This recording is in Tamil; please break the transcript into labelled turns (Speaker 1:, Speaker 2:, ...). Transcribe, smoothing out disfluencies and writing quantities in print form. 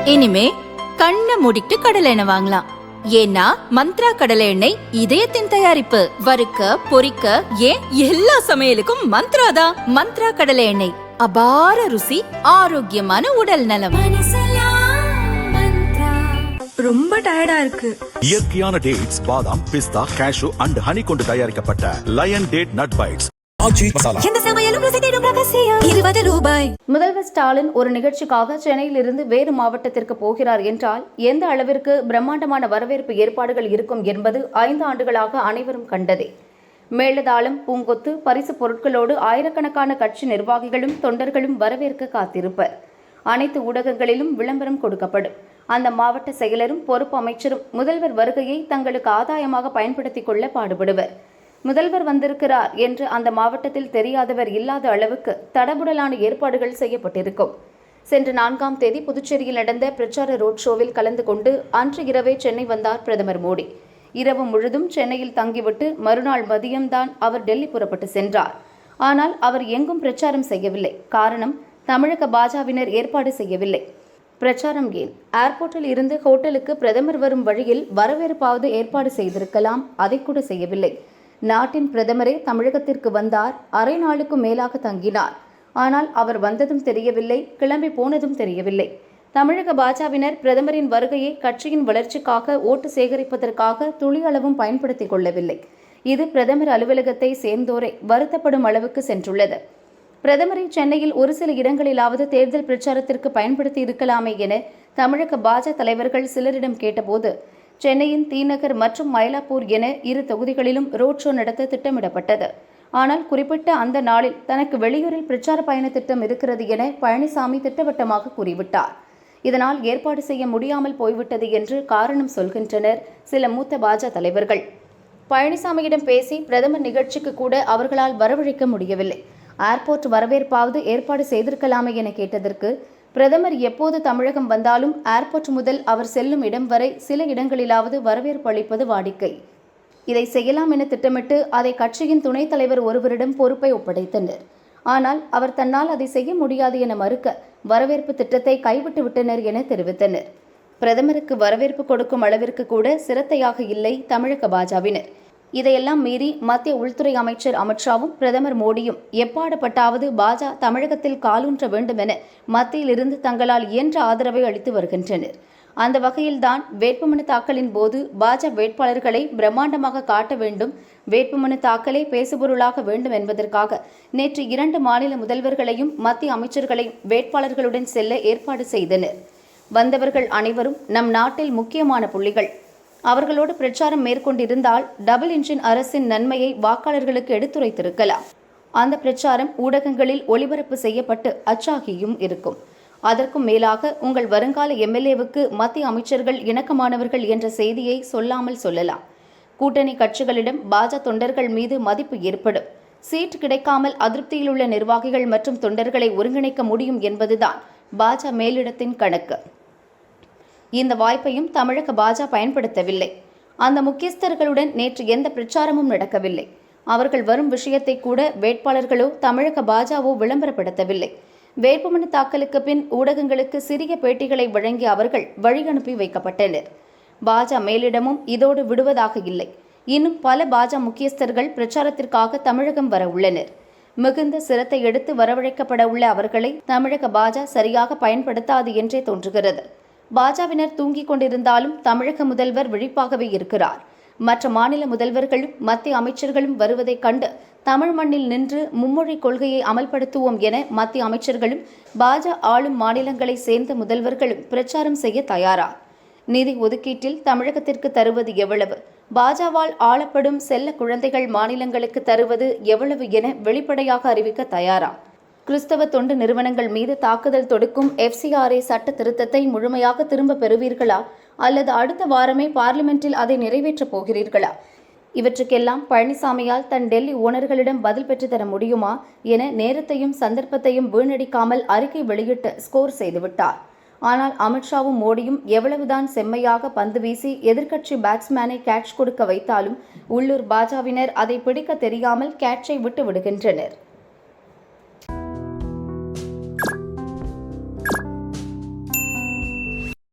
Speaker 1: இனிமே கண்ணை மூடிட்டு கடலை எண்ணெய் வாங்கலாம். ஏன்னா மந்த்ரா கடலை எண்ணெய் இதயத்தின் தயாரிப்பு. வறுக்க பொரிக்க ஏன் எல்லா சமையலுக்கும் மந்த்ரா தான். மந்த்ரா கடலை எண்ணெய், அபார ருசி, ஆரோக்கியமான உடல் நலம்.
Speaker 2: ரொம்ப டயர்டா இருக்கு.
Speaker 3: இயற்கையான டேட்ஸ், பாதாம், பிஸ்தா, கேஷு அண்ட் ஹனி கொண்டு தயாரிக்கப்பட்ட லயன் டேட் நட் பைட்ஸ்.
Speaker 4: முதல்வர் ஸ்டாலின் ஒரு நிகழ்ச்சிக்காக சென்னையிலிருந்து வேறு மாவட்டத்திற்கு போகிறார் என்றால் எந்த அளவிற்கு பிரம்மாண்டமான வரவேற்பு ஏற்பாடுகள் இருக்கும் என்பது 5 ஆண்டுகளாக அனைவரும் கண்டதே. மேளதாளம், பூங்கொத்து, பரிசு பொருட்களோடு ஆயிரக்கணக்கான கட்சி நிர்வாகிகளும் தொண்டர்களும் வரவேற்க காத்திருப்பர். அனைத்து ஊடகங்களிலும் விளம்பரம் கொடுக்கப்படும். அந்த மாவட்ட செயலரும் பொறுப்பு அமைச்சரும் முதல்வர் வருகையை தங்களுக்கு ஆதாயமாக பயன்படுத்திக் கொள்ள பாடுபடுவர். முதல்வர் வந்திருக்கிறார் என்று அந்த மாவட்டத்தில் தெரியாதவர் இல்லாத அளவுக்கு தடபுடலான ஏற்பாடுகள் செய்யப்பட்டிருக்கும். சென்ற 4ஆம் தேதி புதுச்சேரியில் நடந்த பிரச்சார ரோட் ஷோவில் கலந்து கொண்டு அன்று இரவே சென்னை வந்தார் பிரதமர் மோடி. இரவு முழுதும் சென்னையில் தங்கிவிட்டு மறுநாள் மதியம்தான் அவர் டெல்லி புறப்பட்டு சென்றார். ஆனால் அவர் எங்கும் பிரச்சாரம் செய்யவில்லை. காரணம், தமிழக பாஜகவினர் ஏற்பாடு செய்யவில்லை. பிரச்சாரம் ஏன்? ஏர்போர்ட்டில் இருந்து ஹோட்டலுக்கு பிரதமர் வரும் வழியில் வரவேற்பாவது ஏற்பாடு செய்திருக்கலாம். அதை கூட செய்யவில்லை. நாட்டின் பிரதமரே தமிழகத்திற்கு வந்தார். அரை நாளுக்கும் மேலாக தங்கினார். ஆனால் அவர் வந்ததும் தெரியவில்லை, கிளம்பி போனதும் தெரியவில்லை. தமிழக பாஜகவினர் பிரதமரின் வருகையை கட்சியின் வளர்ச்சிக்காக, ஓட்டு சேகரிப்பதற்காக துளியளவும் பயன்படுத்திக் கொள்ளவில்லை. இது பிரதமர் அலுவலகத்தை சேர்ந்தோரை வருத்தப்படும் அளவுக்கு சென்றுள்ளது. பிரதமரை சென்னையில் ஒரு சில இடங்களிலாவது தேர்தல் பிரச்சாரத்திற்கு பயன்படுத்தி இருக்கலாமே என தமிழக பாஜக தலைவர்கள் சிலரிடம் கேட்டபோது, சென்னையின் தீநகர் மற்றும் மயிலாப்பூர் என 2 தொகுதிகளிலும் ரோட் ஷோ நடத்த திட்டமிடப்பட்டது. ஆனால் குறிப்பிட்ட அந்த நாளில் தனக்கு வெளியூரில் பிரச்சார பயண திட்டம் இருக்கிறது என பழனிசாமி திட்டவட்டமாக கூறிவிட்டார். இதனால் ஏற்பாடு செய்ய முடியாமல் போய்விட்டது என்று காரணம் சொல்கின்றனர் சில மூத்த பாஜக தலைவர்கள். பழனிசாமியிடம் பேசி பிரதமர் நிகழ்ச்சிக்கு கூட அவர்களால் வரவழைக்க முடியவில்லை. ஏர்போர்ட் வரவேற்பாவது ஏற்பாடு செய்திருக்கலாமே என கேட்டதற்கு, பிரதமர் எப்போது தமிழகம் வந்தாலும் ஏர்போர்ட் முதல் அவர் செல்லும் இடம் வரை சில இடங்களிலாவது வரவேற்பு அளிப்பது வாடிக்கை. இதை செய்யலாம் என திட்டமிட்டு அதை கட்சியின் துணைத் தலைவர் ஒருவரிடம் பொறுப்பை ஒப்படைத்தனர். ஆனால் அவர் தன்னால் அதை செய்ய முடியாது என மறுக்க வரவேற்பு திட்டத்தை கைவிட்டு விட்டனர் என தெரிவித்தனர். பிரதமருக்கு வரவேற்பு கொடுக்கும் அளவிற்கு கூட சிரத்தையாக இல்லை தமிழக பாஜகவினர். இதையெல்லாம் மீறி மத்திய உள்துறை அமைச்சர் அமித்ஷாவும் பிரதமர் மோடியும் எப்பாடுபட்டாவது பாஜக தமிழகத்தில் காலூன்ற வேண்டும் என மத்தியிலிருந்து தங்களால் இயன்ற ஆதரவை அளித்து வருகின்றனர். அந்த வகையில்தான் வேட்புமனு தாக்கலின் போது பாஜக வேட்பாளர்களை பிரம்மாண்டமாக காட்ட வேண்டும், வேட்புமனு தாக்கலே பேசுபொருளாக வேண்டும் என்பதற்காக நேற்று 2 மாநில முதல்வர்களையும் மத்திய அமைச்சர்களையும் வேட்பாளர்களுடன் செல்ல ஏற்பாடு செய்தனர். வந்தவர்கள் அனைவரும் நம் நாட்டில் முக்கியமான புள்ளிகள். அவர்களோடு பிரச்சாரம் மேற்கொண்டிருந்தால் டபுள் இன்ஜின் அரசின் நன்மையை வாக்காளர்களுக்கு எடுத்துரைத்திருக்கலாம். அந்த பிரச்சாரம் ஊடகங்களில் ஒளிபரப்பு செய்யப்பட்டு அச்சாகியும் இருக்கும். அதற்கும் மேலாக உங்கள் வருங்கால எம்எல்ஏவுக்கு மத்திய அமைச்சர்கள் இணக்கமானவர்கள் என்ற செய்தியை சொல்லாமல் சொல்லலாம். கூட்டணி கட்சிகளிடம் பாஜக தொண்டர்கள் மீது மதிப்பு ஏற்படும். சீட் கிடைக்காமல் அதிருப்தியில் உள்ள நிர்வாகிகள் மற்றும் தொண்டர்களை ஒருங்கிணைக்க முடியும் என்பதுதான் பாஜக மேலிடத்தின் கணக்கு. இந்த வாய்ப்பையும் தமிழக பாஜக பயன்படுத்தவில்லை. அந்த முக்கியஸ்தர்களுடன் நேற்று எந்த பிரச்சாரமும் நடக்கவில்லை. அவர்கள் வரும் விஷயத்தை கூட வேட்பாளர்களோ தமிழக பாஜகவோ விளம்பரப்படுத்தவில்லை. வேட்புமனு தாக்கலுக்கு பின் ஊடகங்களுக்கு சிறிய பேட்டிகளை வழங்கிய அவர்கள் வழி அனுப்பி வைக்கப்பட்டனர். பாஜக மேலிடமும் இதோடு விடுவதாக இல்லை. இன்னும் பல பாஜக முக்கியஸ்தர்கள் பிரச்சாரத்திற்காக தமிழகம் வர உள்ளனர். மிகுந்த சிரத்தை எடுத்து வரவழைக்கப்பட உள்ள அவர்களை தமிழக பாஜக சரியாக பயன்படுத்தாது என்றே தோன்றுகிறது. பாஜகவினர் தூங்கிக் கொண்டிருந்தாலும் தமிழக முதல்வர் விழிப்பாகவே இருக்கிறார். மற்ற மாநில முதல்வர்களும் மத்திய அமைச்சர்களும் வருவதைக் கண்டு தமிழ் மண்ணில் நின்று மும்மொழி கொள்கையை அமல்படுத்துவோம் என மத்திய அமைச்சர்களும் பாஜக ஆளும் மாநிலங்களை சேர்ந்த முதல்வர்களும் பிரச்சாரம் செய்ய தயாரா? நிதி ஒதுக்கீட்டில் தமிழகத்திற்கு தருவது எவ்வளவு, பாஜகவால் ஆளப்படும் செல்ல குழந்தைகள் மாநிலங்களுக்கு தருவது எவ்வளவு என வெளிப்படையாக அறிவிக்க தயாரா? கிறிஸ்தவ தொண்டு நிறுவனங்கள் மீது தாக்குதல் தொடுக்கும் FCRA சட்ட திருத்தத்தை முழுமையாக திரும்ப பெறுவீர்களா அல்லது அடுத்த வாரமே பார்லிமெண்டில் அதை நிறைவேற்றப் போகிறீர்களா? இவற்றுக்கெல்லாம் பழனிசாமியால் தன் டெல்லி ஓனர்களிடம் பதில் பெற்றுத்தர முடியுமா என நேரத்தையும் சந்தர்ப்பத்தையும் வீணடிக்காமல் அறிக்கை வெளியிட்டு ஸ்கோர் செய்துவிட்டார். ஆனால் அமித்ஷாவும் மோடியும் எவ்வளவுதான் செம்மையாக பந்து வீசி எதிர்க்கட்சி பேட்ஸ்மேனை கேட்ச் கொடுக்க வைத்தாலும் உள்ளூர் பாஜகவினர் அதை பிடிக்க தெரியாமல் கேட்சை விட்டு விடுகின்றனர்.